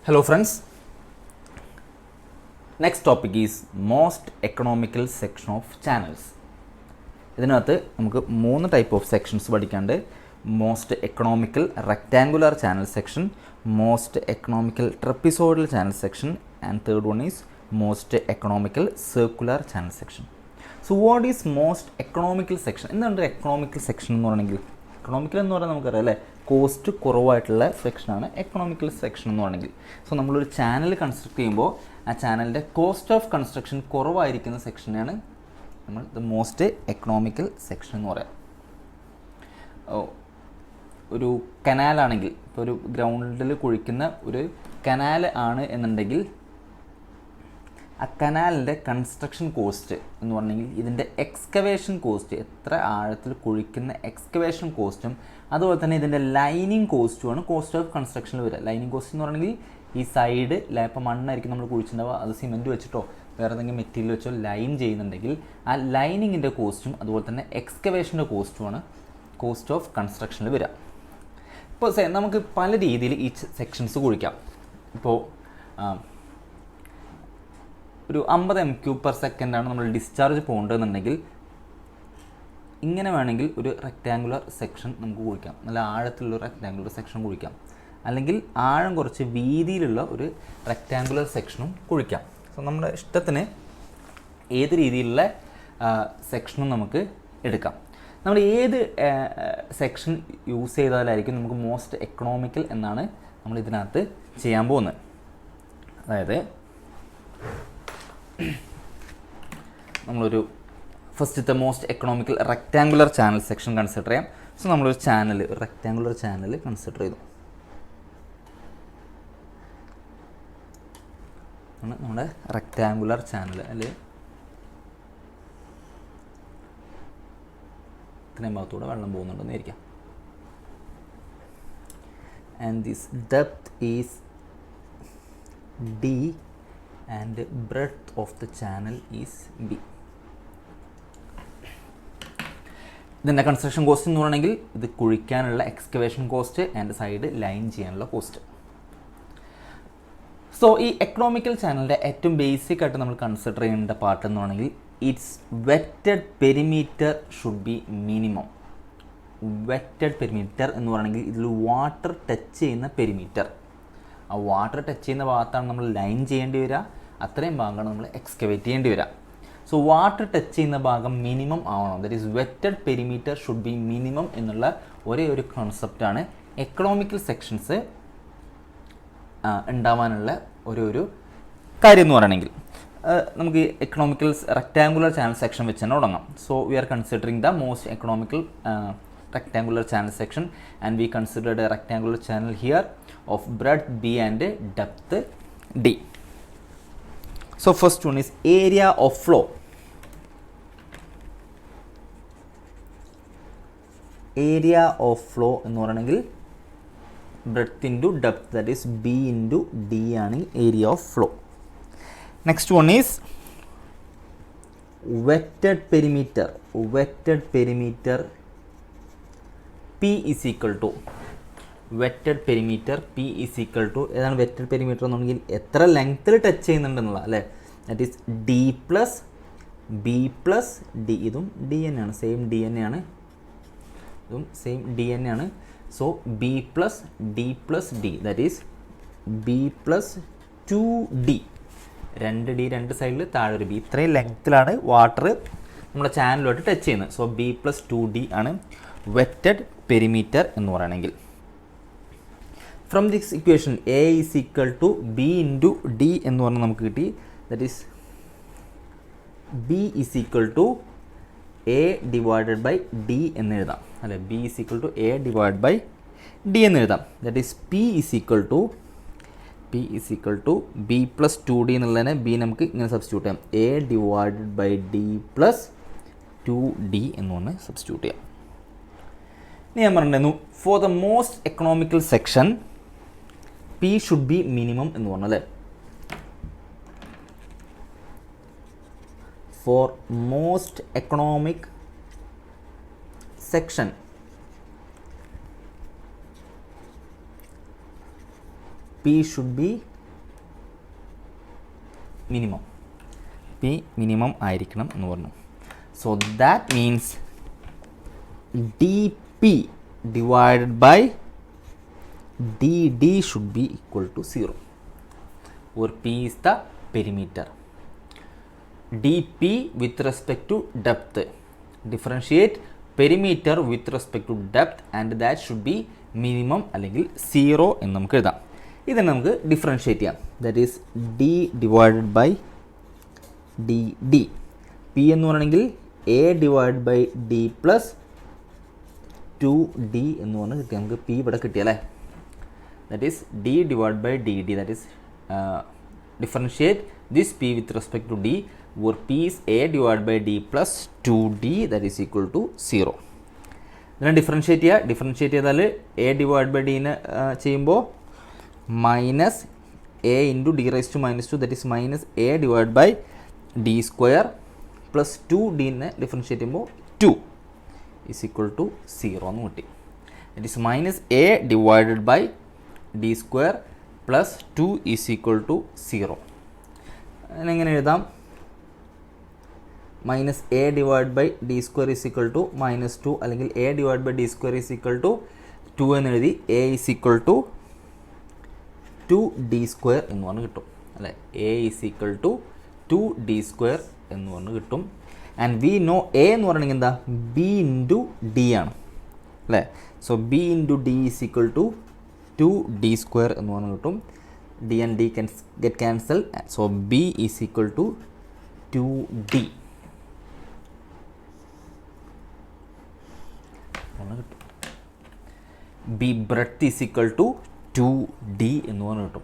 Hello friends, next topic is most economical section of channels. ഇതിനകത്ത് നമുക്ക് 3 type of sections പഠിക്കാണ്ട്. Most economical rectangular channel section, most economical trapezoidal channel section and third one is most economical circular channel section. So what is most economical section? എന്താണ് economical section എന്ന് പറയണമെങ്കിൽ? Economical എന്ന് പറഞ്ഞാൽ നമുക്കറിയാം അല്ലേ, cost കുറവായിട്ടുള്ള സെക്ഷനാണ് economical section എന്ന് പറയുന്നത്. സോ നമ്മളൊരു ചാനൽ കൺസ്ട്രക്ട് ചെയ്യുമ്പോൾ ആ ചാനലിൻ്റെ കോസ്റ്റ് ഓഫ് കൺസ്ട്രക്ഷൻ കുറവായിരിക്കുന്ന സെക്ഷനെയാണ് നമ്മൾ ദ മോസ്റ്റ് എക്കണോമിക്കൽ സെക്ഷൻ എന്ന് പറയാം. ഒരു കനാലാണെങ്കിൽ, ഇപ്പോൾ ഒരു ഗ്രൗണ്ടിൽ കുഴിക്കുന്ന ഒരു കനാൽ ആണ് എന്നുണ്ടെങ്കിൽ ആ കനാലിൻ്റെ കൺസ്ട്രക്ഷൻ കോസ്റ്റ് എന്ന് പറഞ്ഞെങ്കിൽ ഇതിൻ്റെ എക്സ്കവേഷൻ കോസ്റ്റ്, എത്ര ആഴത്തിൽ കുഴിക്കുന്ന എക്സ്കവേഷൻ കോസ്റ്റും അതുപോലെ തന്നെ ഇതിൻ്റെ ലൈനിങ് കോസ്റ്റുമാണ് കോസ്റ്റ് ഓഫ് കൺസ്ട്രക്ഷനിൽ വരിക. ലൈനിങ് കോസ്റ്റ് എന്ന് പറഞ്ഞെങ്കിൽ ഈ സൈഡ് ഇപ്പോൾ മണ്ണായിരിക്കും നമ്മൾ കുഴിച്ചിട്ടുണ്ടാവുക, അത് സിമെൻറ്റ് വെച്ചിട്ടോ വേറെ ഏതെങ്കിലും മെറ്റീരിയൽ വെച്ചോ ലൈൻ ചെയ്യുന്നുണ്ടെങ്കിൽ ആ ലൈനിങ്ങിൻ്റെ കോസ്റ്റും അതുപോലെ തന്നെ എക്സ്കവേഷൻ്റെ കോസ്റ്റുമാണ് കോസ്റ്റ് ഓഫ് കൺസ്ട്രക്ഷനിൽ വരിക. ഇപ്പോൾ നമുക്ക് പല രീതിയിൽ ഈ സെക്ഷൻസ് കുഴിക്കാം. ഇപ്പോൾ ഒരു 50 m³ നമ്മൾ ഡിസ്ചാർജ് പോകേണ്ടതെന്നുണ്ടെങ്കിൽ ഇങ്ങനെ വേണമെങ്കിൽ ഒരു റെക്റ്റാങ്കുലർ സെക്ഷൻ നമുക്ക് കുഴിക്കാം, നല്ല ആഴത്തിലുള്ള റെക്റ്റാങ്കുലർ സെക്ഷൻ കുഴിക്കാം. അല്ലെങ്കിൽ ആഴം കുറച്ച് വീതിയിലുള്ള ഒരു റെക്റ്റാങ്കുലർ സെക്ഷനും കുഴിക്കാം. സോ നമ്മുടെ ഇഷ്ടത്തിന് ഏത് രീതിയിലുള്ള സെക്ഷനും നമുക്ക് എടുക്കാം. നമ്മൾ ഏത് സെക്ഷൻ യൂസ് ചെയ്താലായിരിക്കും നമുക്ക് മോസ്റ്റ് എക്കണോമിക്കൽ എന്നാണ് നമ്മൾ ഇതിനകത്ത് ചെയ്യാൻ പോകുന്നത്. അതായത് നമ്മളൊരു ഫസ്റ്റത്തെ most economical rectangular channel section consider ചെയ്യാം. സോ നമ്മളൊരു ചാനൽ, ഒരു റെക്റ്റാങ്കുലർ ചാനൽ കൺസിഡർ ചെയ്തു. നമ്മുടെ റെക്റ്റാങ്കുലർ ചാനൽ അല്ലെ ഇത്രയും ഭാഗത്തൂടെ വെള്ളം പോകുന്നുണ്ടെന്ന് വിചാരിക്കാം. And this depth is D and breadth of the channel is B. ഇതിൻ്റെ കൺസ്ട്രക്ഷൻ കോസ്റ്റ് എന്ന് പറയണമെങ്കിൽ ഇത് കുഴിക്കാനുള്ള excavation cost and side line ചെയ്യാനുള്ള കോസ്റ്റ്. സോ ഈ എക്കണോമിക്കൽ ചാനലിൻ്റെ ഏറ്റവും ബേസിക് ആയിട്ട് നമ്മൾ കൺസിഡർ ചെയ്യേണ്ട പാർട്ട് എന്ന് പറയുകയാണെങ്കിൽ it's wetted perimeter should be minimum. Wetted perimeter എന്ന് പറയണമെങ്കിൽ ഇതിൽ വാട്ടർ ടച്ച് ചെയ്യുന്ന പെരിമീറ്റർ, ആ വാട്ടർ ടച്ച് ചെയ്യുന്ന ഭാഗത്താണ് നമ്മൾ ലൈൻ ചെയ്യേണ്ടി വരിക, അത്രയും ഭാഗമാണ് നമ്മൾ എക്സ്കവേറ്റ് ചെയ്യേണ്ടി വരിക. സോ വാട്ടർ ടച്ച് ചെയ്യുന്ന ഭാഗം മിനിമം ആവണം. That is wetted perimeter should be minimum എന്നുള്ള ഒരേ ഒരു കോൺസെപ്റ്റാണ് എക്കണോമിക്കൽ സെക്ഷൻസ് ഉണ്ടാവാനുള്ള ഒരു കാര്യം എന്ന് പറയണമെങ്കിൽ. നമുക്ക് എക്കണോമിക്കൽ റെക്റ്റാങ്കുലർ ചാനൽ സെക്ഷൻ വെച്ച് തന്നെ തുടങ്ങാം. So we R considering the most economical rectangular channel section and we considered a rectangular channel here of breadth B and depth D. So first one is area of flow. Area of flow എന്ന് പറയണമെങ്കിൽ breadth into depth, that is B into D ആണ് area of flow. Next one is wetted perimeter. Wetted perimeter P is equal to wetted perimeter P is equal to ഏതാണ് wetted perimeter എന്നുണ്ടെങ്കിൽ എത്ര ലെങ്ത്തിൽ touch ചെയ്യുന്നുണ്ടെന്നുള്ള അല്ലേ, that is D plus B plus D. ഇതും D തന്നെയാണ്, same D തന്നെയാണ്, ഇതും same D തന്നെയാണ്. So B plus D plus D, that is B plus 2D. 2D രണ്ട് സൈഡിൽ താഴെ ഒരു B. ഇത്രയും ലെങ്ത്തിലാണ് വാട്ടർ നമ്മുടെ ചാനലുമായിട്ട് ടച്ച് ചെയ്യുന്നത്. സോ B പ്ലസ് 2D ആണ് വെറ്റഡ് പെരിമീറ്റർ എന്ന് പറയണമെങ്കിൽ. From this equation A is equal to B into D എന്ന് പറഞ്ഞാൽ നമുക്ക് കിട്ടി, that is B is equal to A divided by D എന്ന് എഴുതാം അല്ലെ. B is equal to A divide by D എന്ന് എഴുതാം. That is P is equal to B plus 2D എന്നുള്ളതിനെ B നമുക്ക് ഇങ്ങനെ സബ്സ്റ്റിറ്റ്യൂട്ട് ചെയ്യാം, A divided by D plus 2D എന്ന് പറഞ്ഞ് സബ്സ്റ്റിറ്റ്യൂട്ട് ചെയ്യാം. ഞാൻ പറഞ്ഞിരുന്നു for the most economical section P should be minimum എന്ന് പറഞ്ഞു അല്ലേ. For most economic section P should be minimum, P minimum ആയിരിക്കണം എന്ന് പറഞ്ഞു. So that means D P divided by D D should be equal to 0, where P is the perimeter. dP with respect to depth, differentiate perimeter with respect to depth and that should be minimum അല്ലെങ്കിൽ 0 എന്ന് നമുക്ക് എഴുതാം. ഇതിനെ നമുക്ക് differentiate ചെയ്യാം. That is d divided by D d. P എന്ന് പറയണമെങ്കിൽ a divide by d plus 2D എന്ന് പറഞ്ഞ് കിട്ടി. നമുക്ക് പി ഇവിടെ കിട്ടിയല്ലേ. That is d divide by D d. That is differentiate this p with respect to d, where p is a divided by d plus 2d that is equal to 0. ഇതിനെ differentiate ചെയ്താൽ A divide by ഡീനെ ചെയ്യുമ്പോൾ minus a into d raise to minus 2 that is minus a divide by d square plus 2ഡീനെ differentiate ചെയ്യുമ്പോൾ 2 is equal to 0 എന്ന് കിട്ടി. That is minus a divided by d square plus 2 is equal to 0. അതിനെങ്ങനെ എഴുതാം? Minus a divide by d square is equal to minus 2, അല്ലെങ്കിൽ a divide by d square is equal to 2 എന്ന് എഴുതി. A is equal to 2d square എന്ന് പറഞ്ഞ് കിട്ടും അല്ലേ. A is equal to 2d square എന്ന് പറഞ്ഞ് കിട്ടും. ആൻഡ് വി നോ എ എന്ന് പറയണമെങ്കിൽ എന്താ? ബി ഇൻറ്റു ഡി ആണ് അല്ലേ. So B into D is equal to 2d square എന്ന് പറഞ്ഞ് കിട്ടും. D and D can get cancel. So B is equal to 2d എന്ന് കിട്ടും. B breadth is equal to 2d എന്ന് പറഞ്ഞ് കിട്ടും.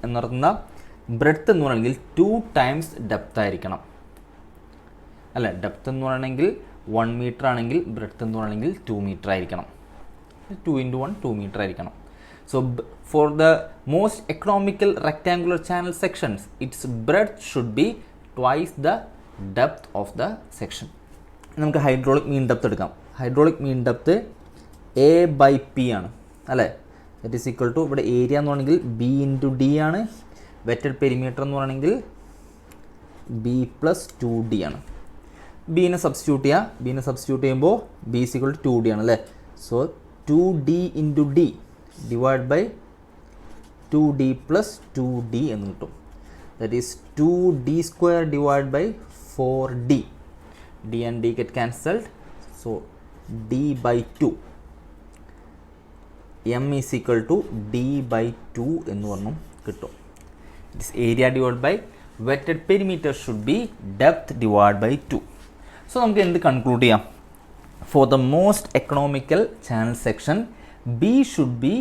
എന്നർത്ഥം ബ്രെഡ്ത്ത് എന്ന് പറയണമെങ്കിൽ 2 ടൈംസ് ഡെപ്ത് ആയിരിക്കണം അല്ല. ഡെപ്ത് എന്ന് പറയണമെങ്കിൽ 1 മീറ്റർ ആണെങ്കിൽ ബ്രെഡ്ത്ത് എന്ന് പറയണമെങ്കിൽ 2 മീറ്റർ ആയിരിക്കണം. 2 × 1 2 മീറ്റർ ആയിരിക്കണം. So for the most economical rectangular channel sections, its breadth should be twice the depth of the section. നമുക്ക് ഹൈഡ്രോളിക് മീൻ ഡെപ്ത് എടുക്കാം. Hydraulic mean depth A by P ആണ് അല്ലേ. That is equal to ഇവിടെ area എന്ന് പറയണമെങ്കിൽ B into D ആണ്. Wetted perimeter എന്ന് പറയണമെങ്കിൽ ബി പ്ലസ് 2d ആണ്. ബീനെ സബ്സ്റ്റിറ്റ്യൂട്ട് ചെയ്യുമ്പോൾ B is equal to 2d ആണ് അല്ലേ. So 2d into D divide by 2d plus 2d എന്ന് കിട്ടും. That is 2d square divide by 4d. d and d get cancelled. So d by 2. m is equal to d by 2 എന്ന് പറഞ്ഞു കിട്ടും. This area divided by wetted perimeter should be depth divided by 2. So നമുക്ക് എന്ത് conclude ചെയ്യാം? For the most economical channel section, B should be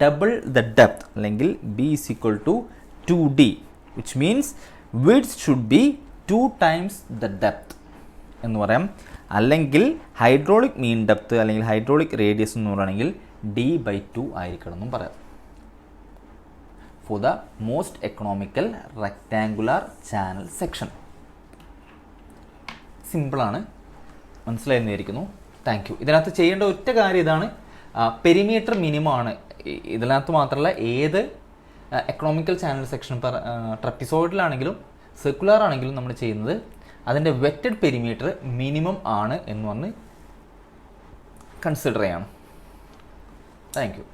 double the depth, അല്ലെങ്കിൽ B is equal to 2D, which means width should be 2 times the depth എന്ന് പറയാം. അല്ലെങ്കിൽ hydraulic mean depth അല്ലെങ്കിൽ hydraulic radius എന്ന് പറയുകയാണെങ്കിൽ d/2 ആയിരിക്കണം എന്നും പറയാം. For the most economical rectangular channel section. സിമ്പിളാണ്, മനസ്സിലായെന്ന് വിചാരിക്കുന്നു. Thank you. ഇതിനകത്ത് ചെയ്യേണ്ട ഒറ്റ കാര്യം ഇതാണ്, പെരിമീറ്റർ മിനിമം ആണ്. ഇതിനകത്ത് മാത്രമല്ല ഏത് എക്കണോമിക്കൽ ചാനൽ സെക്ഷൻ ട്രപ്പിസോയിഡിലാണെങ്കിലും സർക്കുലർ ആണെങ്കിലും നമ്മൾ ചെയ്യുന്നത് അതിൻ്റെ വെറ്റഡ് പെരിമീറ്റർ മിനിമം ആണ് എന്ന് പറഞ്ഞ് കൺസിഡർ ചെയ്യണം. Thank you.